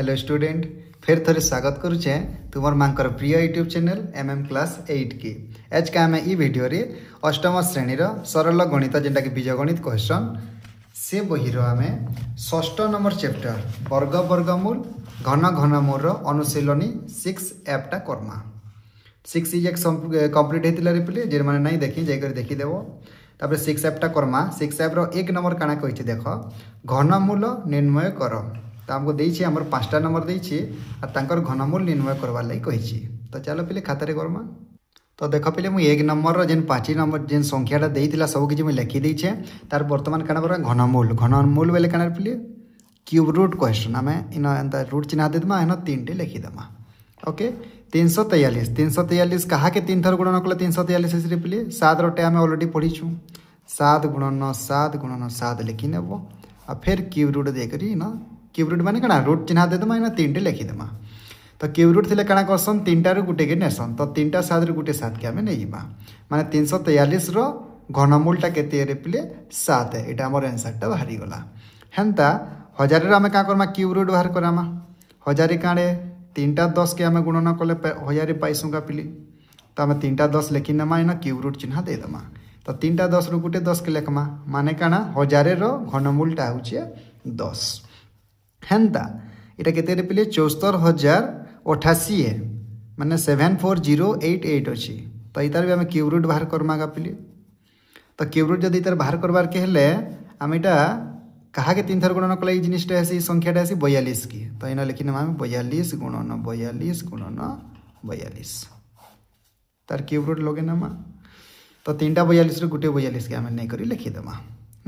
Hello student, फिर थोड़े स्वागत करुचे तुमर मांकर प्रिय यूट्यूब चैनल एमएम क्लास 8 की। आज का आम ई भिडियो रे अष्टम श्रेणी सरल गणित जेनटा कि बीजगणित कहसन से बही आम षष्ठ नंबर चैप्टर वर्ग वर्गमूल घन घनमूल अनुशीलनी 6 एपटा करमा। 6 इज कंप्लीट होता रिप्ले जे मैंने नहीं देखी जाकर देखीदेव। तापर 6 एपटा करमा। 6 एप एक नंबर काଣା कही देख घनमूल निर्णय कर। तो आमको देछि हमर 5टा नंबर देछि और तांकर घनमूल निर्णय करवार लगी कही। तो चलो पहले खातारे करमा। तो देख पे मुझे 1 नंबर जेन 5 नंबर जेन संख्याटा देइतिला सब किछि मुझे लिखि देइछे। तार वर्तमान काଣା बरा घनमूल। घनमूल बेले काଣା पले क्यूब रूट क्वेश्चन आम इन एंता रूट चिन्ह देदमा इन 3टे लिखिदेमा। ओके 343 343 कहा के 3 थर गुणन कले 343 से पले 7 रोटे आम ऑलरेडी पढ़ीछु। 7 गुणन 7 गुणन 7 लिखि नेबो और फिर क्यूब रूट देकर न क्यूब रूट माने कଣା रूट चिन्ह देदमा इन 3टे लिखिदेमा। तो क्यूब रूट थे कଣା करसन 3टा रु गुटे के नेसन। तो 3टा 7 रु गुटे 7 के आम नहीं माने 343 रो घनमूलटा केते रे पले 7 है। एटा हमर आंसरटा बाहरी गला। हेंता 1000 रे आम का करमा क्यूब रूट बाहर करामा। 1000 काणे 3टा 10 के आम गुणन कले 1000 पाइसुगा पिली। तो आम 3टा 10 लिखि नेमा इन क्यूब रूट चिन्ह दे देमा। तो 3टा 10 रु गुटे 10 के लेखमा माने काଣା 1000 रो घनमूलटा होचे 10। हेंता इटा केते रे पिले 74,088 है माने 74088 अछि। तो इतार भी आम क्यूब रूट बाहर करमा गा पिले। तो क्यूब रूट जदि इतार बाहर करबार के हेले आम इटा कहा के 3 थर गुणन कले जिनिसटा है संख्याटा है 42 की। तो इना लिखि नेमा 42 गुणन 42 गुणन 42 तार क्यूब रूट लगे नेमा। तो 3टा 42 रु गुटे 42 के आम नहीं करी लिखि देमा।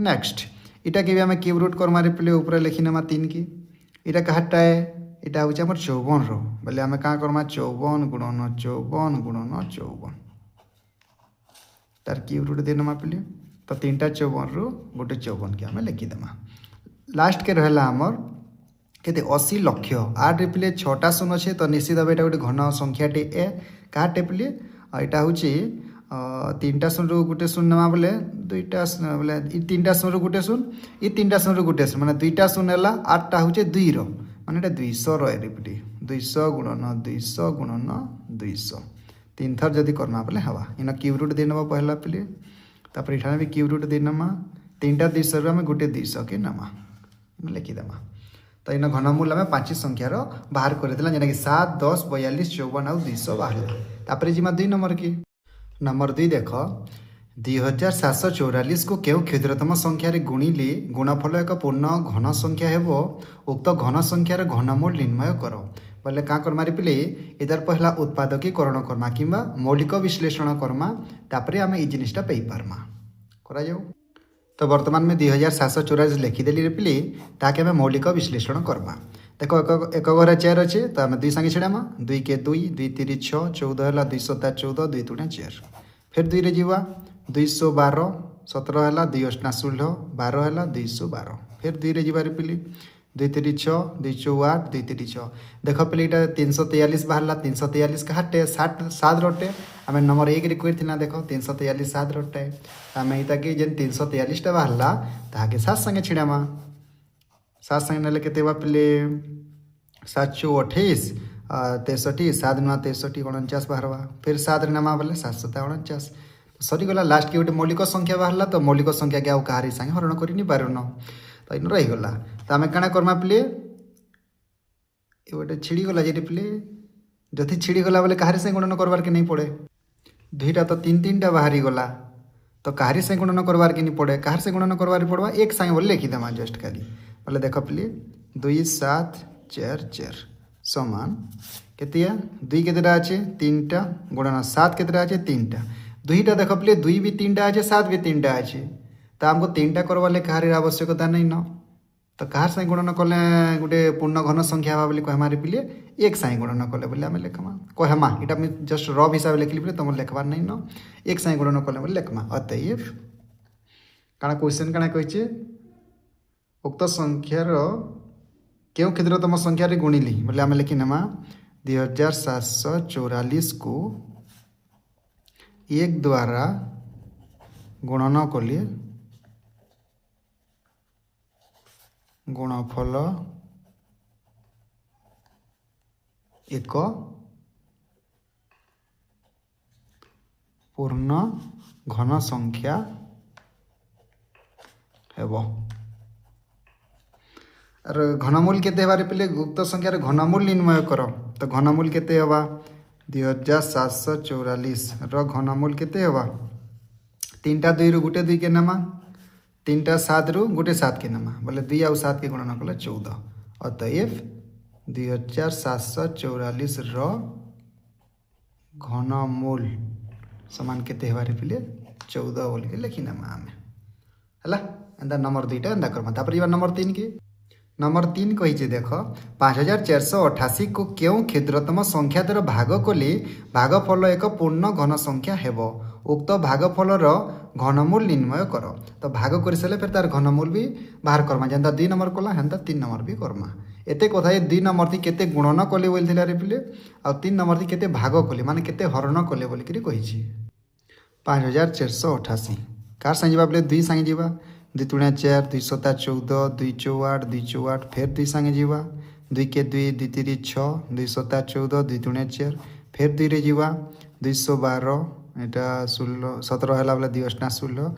नेक्स्ट इटा के भी आम क्यूब रूट करमा रे पिले ऊपर लिखि नेमा 3 की। इटा कहाटा है इटा हूँ आम 54 रो बोले आम क्या करमा 54 गुणन 54 गुणन 54 तार क्यूब रूट दे नमा पिले। तो 3टा 54 रु गोटे 54 के आम लिखिदेमा। लास्ट के रहा आमर केते 80 लक्ष 8 रे पिले 6टा शून्य अच्छे। तो निश्चित भाव यहाँ गोटे घन संख्याटे ए काटे पिले यहाँ हूँ 3टा शून्य रु गोटे शून्य नमा बोले 2टा बोले 3टा शून्य रु गोटे शून्य ये 3टा शून्य रु गोटे शून्य माने 2टा शून्य है 8टा हूँ 2 रो माने 200 रिपिटी 200 गुणन 200 गुणन 200 3 थर जदि करना बोले हवा इन क्यूब रूट दे नवा पहला पिले। तापर इठाने भी क्यूब रूट दे नमा 3टा 200 आम गोटे 200 के नमा लिखिदेमा। तो इन घनमूल आम 5 संख्यार बाहर करदेला जेना कि 7 10 42 54 आउ 200 बाहर। तापर जिमा 2 नंबर की नंबर 2 देख 2744 को क्यों क्षुद्रतम संख्यार गुणिले गुणफल एक पूर्ण घन संख्या हेबो उक्त घन संख्यार घनमूल निर्णय कर। बोले क्या करमा रे पिले इधर पहला उत्पादकीकरण करमा किंबा मौलिक विश्लेषण करमा तापर आम ये जिनिसटा पे पारमा करा जाऊ। तो वर्तमान में 2744 लिखिदेली रे पिले ताकि आम मौलिक विश्लेषण करमा। देखो एक घर 4 अच्छे तो आम 2 संगे छिड़ामा 2 के 2 2 3 6 14 है 2 7 14 2 3 4 फिर 2 रे जीवा 212 17 है 2 8 16 12 है 212 फिर 2 रे जीवा रे पिली 2 3 6 2 4 8 2 3 6 देख पिले 343 बाहर 343 कहाटे 7 रोटे आम नंबर 1 रे क्वेर थिना देख 343 7 रोटे आम इता के जेन 343 टा बाहर ताके 7 संगे छिड़ामा 7 संगे नेले केते बा पिले 728 63 7 9 63 49 बाहरवा फिर 7 रे नमा बोले 749 सरीगला। लास्ट के गोटे मौलिक संख्या बाहर तो मौलिक संख्या के आउ कहारी संगे हरण कर नहीं पारुन तो इन रहीगला। तो आम काଣା करमा पिले गोटे छिड़ीगला जे पिले जदि छिड़ीगला बोले कहारी संगे गुणन करवार के नहीं पड़े 2टा तो 3टा बाहरी गला तो कहारी संगे गुणन करवार के नहीं पड़े कहार से गुणन करवार पड़वा एक संगे बोले लिखिदेमा जस्ट खाली बोले देख पिले 2 7 4 4 समान केते 2 केतेटा अच्छे 3टा गुणन 7 केतेटा अच्छे 3टा 2टा देख पिले 2 भी 3टा अच्छे 7 भी 3टा अच्छे। तो आमको 3टा करवाले कहार आवश्यकता नहीं न तो कहार संगे गुणन कले गोटे पूर्ण घन संख्या हवा बोली कहमा पिले एक संगे गुणन कले बोले आम लेखमा कहमा इटा जस्ट रफ हिसाब लिखली बोले तुम लेखबार नहीं न एक संगे गुणन कले बोले लेखमा। अतएव काଣା क्वेश्चन काଣା कहिचे उक्त संख्यार क्यों क्षुद्रतम संख्यार गुणिली बोले आम लिखि नेमा 2744 को 1 द्वारा गुणन कले गुणफल एक पूर्ण घन संख्या हेब। आर घनमूल केते हेबार पिले उक्त संख्यार घनमूल निर्णय कर। तो घनमूल केते हेबा 2744 रो घनमूल केते हेबा 3टा 2 रु गुटे 2 के नेमा 3टा 7 रु गुटे 7 के नेमा बोले 2 आउ 7 के गणना कले 14। अतएव 2744 रो घनमूल समान केते हेबार पिले 14 बोल के लिखी नेमा आमे हला। एंदा नंबर 2टा एंदा करमा। तापर इबा नंबर 3 की नंबर 3 कही देख 5488 को क्यों क्षुद्रतम संख्या द्वारा भाग कले भागफल एक पूर्ण घन संख्या हेब। उक्त भागफल घनमूल निर्णय कर। तो भाग कर सारे फिर तार घनमूल भी बाहर करमा। जेनता 2 नंबर कला हेनता 3 नंबर भी करमा। एते कथा ये 2 नंबर थी केते गुणन कले बोलथिला रे पिले आ 3 नंबर थी केते भाग कले माने केते हरण कले बोल करी कहिछि। 5488 कार संगे जीवा बोले 2 संगे जीवा 2 × 4 2 × 7 14 2 × 8 2 × 8 फिर 2 संगे जीवा 2 के 2 2 × 3 6 2 × 7 14 2 × 4 फिर 2 रे जीवा 212 एटा 16 17 हला बोले 2 8 16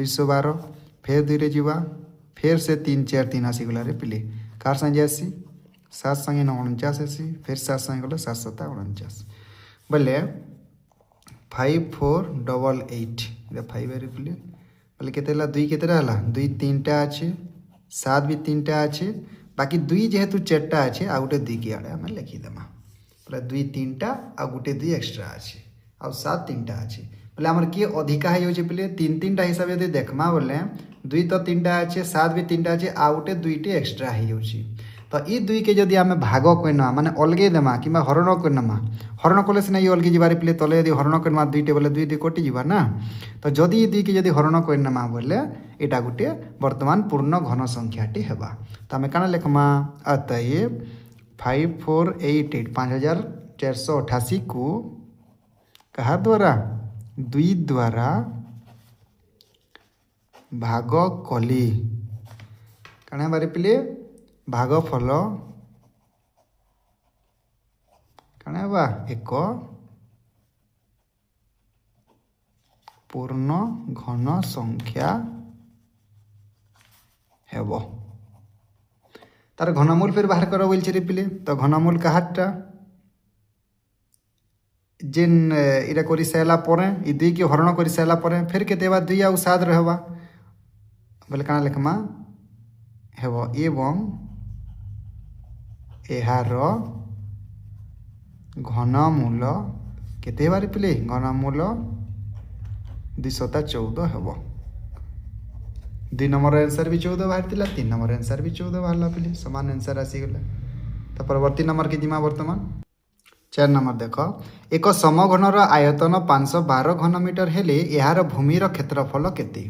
212 फिर 2 रे जीवा फिर से 3 4 3 आसी गला रे पिले कार संगे आसी 7 संगे 49 आसी फिर 7 संगे गले 7 7 49 बोले 5488 ये 5 रे पिले बोले केते हला 2 केते हला 2 3टा अछि 7 भी 3टा अछि बाकी 2 जेहेतु 4टा अछि आ गुटे 2 के आड़े हम लिखि देमा बोले 2 3टा आ गुटे 2 एक्स्ट्रा अछि आ 7 3टा अछि बोले हमर की अधिका है होचे पले 3 3टा हिसाब यदि देखमा बोले 2 तो 3टा अछि 7 भी 3टा अछि आ गुटे 2टी एक्स्ट्रा है होची। तो ई 2 के जदि आमे भाग कोइना माने अलगे देमा किबा हरण कोइनमा हरण कोले सिना ई अलगे जिबारे पले तले यदि हरण कोइनमा 2टे बोले 2 2 कटि जिबा ना। तो जदि ई 2 के जदि हरण कोइनमा बोले एटा गुटे वर्तमान पूर्ण घन संख्याटी हेबा। तो आमे काना लेखमा अतएव 5488 को कहा द्वारा 2 द्वारा भाग कली काना बारे पिले भागफल काना बा एक पूर्ण घन संख्या हेब। तार घनमूल फिर बाहर कर बोलছে रे पिले। तो घनमूल काहाटा जेन इरा करि साला परे ई 2 के हरण करि साला परे फिर केते बा 2 आउ 7 रहबा बोले काना लेखमा हेब एवं एहार घनमूल केते बारे पिले घनमूल 214 हेब। 2 नंबर आंसर भी 14 बाहर तिला 3 नंबर आंसर भी 14 बाहरला पिले समान आंसर आसी गला। तो परवर्ती नंबर के दिमा वर्तमान 4 नंबर देख एक समघनर आयतन 512 घनमीटर हेले यार भूमिर क्षेत्रफल केते।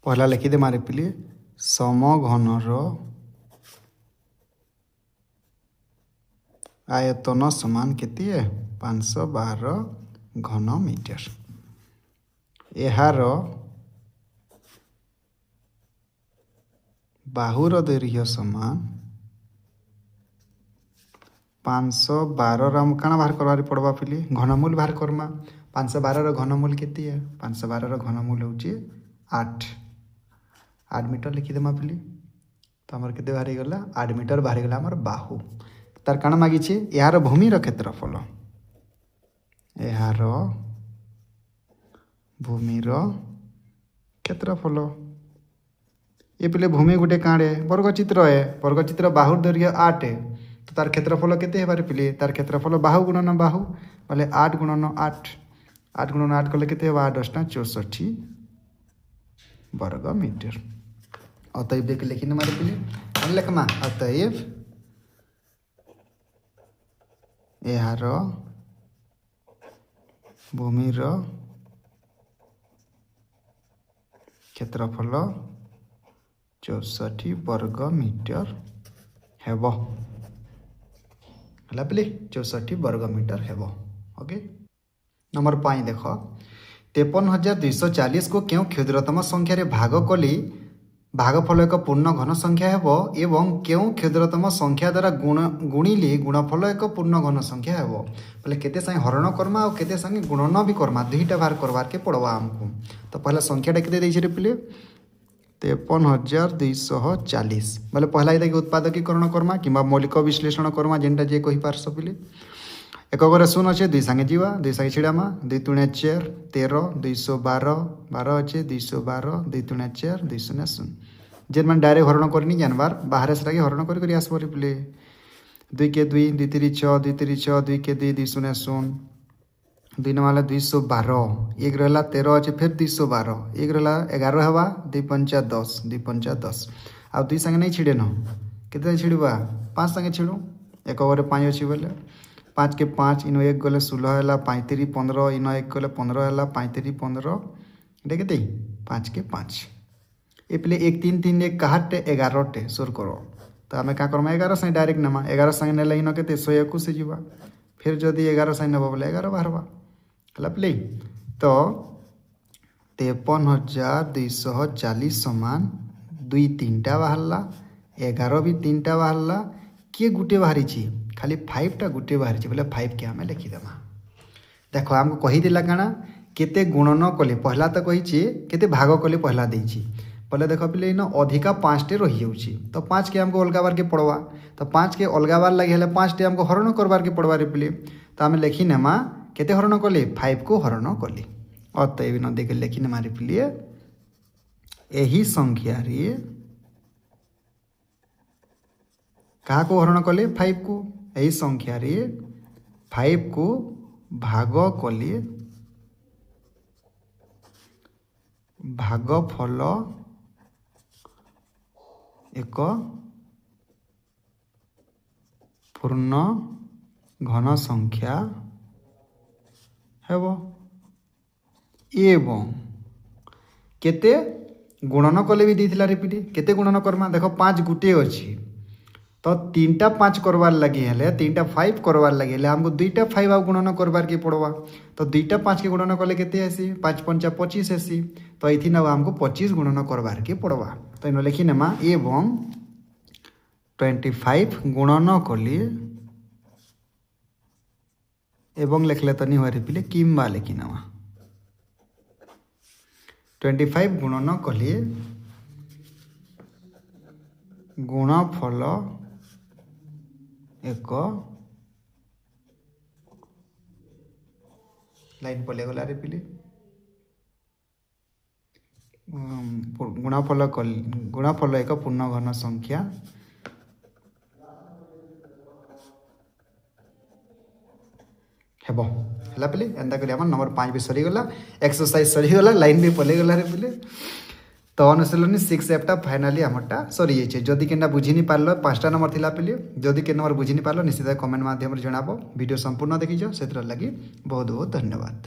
पहला लिखि दे मारे पिले समघनर आयतन समान केते 512 घनमीटर यार बाहुर दैर्घ्य समान 512 राम काना बाहर करबार पड़बा पिले घनमूल बाहर करमा 512 रो घनमूल केते है 512 रो घनमूल होची 8 मीटर लिखि देमा पिले। तो हमर केते बाहर गला 8 मीटर बाहर गला हमर बाहु। तार काना मागी छी यार भूमि रो क्षेत्रफल यार भूमि रो क्षेत्रफल ये पिले भूमि गुटे काणे वर्गचित्र है वर्गचित्र बाहुर दैर्घ्य 8 है। तो तार क्षेत्रफल केते हेबार पिले तार क्षेत्रफल बाहु गुणन बाहु बोले 8 गुणन 8 8 गुणन 8 कले केते हेबा 8 * 64 वर्ग मीटर। अतएव देख लिखिन मारे पिले हम लेखमा अतएव यार भूमि रो क्षेत्रफल 64 वर्ग मीटर हेब हला पिले 64 वर्ग मीटर हेब। ओके नंबर 5 देख 53240 को क्यों क्षुद्रतम संख्या रे भाग कली भागफल एक पूर्ण घन संख्या हेबो एवं केउ क्षुद्रतम संख्या द्वारा गुणिले गुणफल एक पूर्ण घन संख्या हेबो बोले केते संगे हरण करमा और केते संगे गुणन भी करमा दुईटा बाहर करवार के पड़वा हमको। तो पहला संख्याटा केते देइछे रे पिले 53,240 बोले पहला इदा के उत्पादकीकरण करमा किंबा मौलिक विश्लेषण करमा जेनटा जे कहि पारसो पिले एक घरे शून्य अच्छे दुई सांगे जीवा दुई सांगे छिड़ामा 2 × 4 13 212 12 अच्छे 212 2 × 4 200 जेन मैंने डायरेक्ट हरण करनी जानबार बाहर से हरण कर आसबर बोले 2 के 2 2 3 6 2 3 6 2 के 2 200 2 नवाला 212 एक रहा 13 अच्छे फिर 212 एक रहा 11 हवा 2 5 10 2 5 10 आ 2 सांगे नहीं छिड़े न के छिड़वा 5 सांगे छिड़ू एक घरे 5 अच्छी बोले 5 के 5 इनो एक गले 16 है 35 15 इनो एक गले 15 है 35 15 इटा के 5 के 5 ये पे 1 3 3 1 कहटे 11 सुर करो तो आम क्या करमा 11 संगे डायरेक्ट नमा 11 संगे नेला इनो के 121 से जीवा फिर जदि 11 संगे नब बोले 11 बाहरवा है प्ले तो 53,240 समान 2 3टा बाहरला 11 भी 3टा बाहरला किए गुटे बाहरी खाली 5टा गुटे बाहरी बोले 5 के आम लिखिदेमा देख आमको कहीदेला काଣା केते गुणन कले पहला तो कही केते भाग कले पहला देछि बोले देख पे इन अधिका 5टे रही जाऊँगी तो 5 के आमको अलगा बार के पड़वा तो 5 के अलगा बार लगे 5टे आमको हरण करवार के पड़वा रे पे तो आम लिखी नेमा केते हरण कले 5 को हरण कले अतएव न देख लिखी नेमा रे पे यही संख्या रे क्या को हरण कले 5 को यही संख्या रे 5 को भाग कले भागफल एक पूर्ण घन संख्या हेबो एवं केते गुणन कले भी देथिला रिपीट केते गुणन करमा देखो 5 गुटे अछि तो 3टा 5 करवार लगे हेले 3टा 5 करवार लगे हेले हमको 2टा 5 आ गुणन करवार के पड़वा तो 2टा 5 के गुणन कले केते आसी 5 5 25 आसी तो इथि ना हमको 25 गुणन करवार के पड़वा तो इन लिखी नेमा एवं 25 गुणन कले एवं लिखले तो नहीं हुआ पिले किंबा लिखी नेमा 25 गुणन कले गुणफल एक लाइन पले गला रे पिले गुणफल एक पूर्ण घन संख्या हेबो हला पिले एंदा करी हमर नंबर 5 भी सरी गला एक्सरसाइज सरी गला लाइन भी पले गला रे पिले तो अनुशीलनी 6 एपटा फाइनाली आमरटा सरी जाइए जदि केना बुझी नहीं पारलो 5टा नंबर थिला पिले जदि के नंबर बुझी नहीं पारलो निश्चित कमेंट माध्यम रे जणाबो वीडियो संपूर्ण देखिजो सेतर लागि बहुत बहुत धन्यवाद।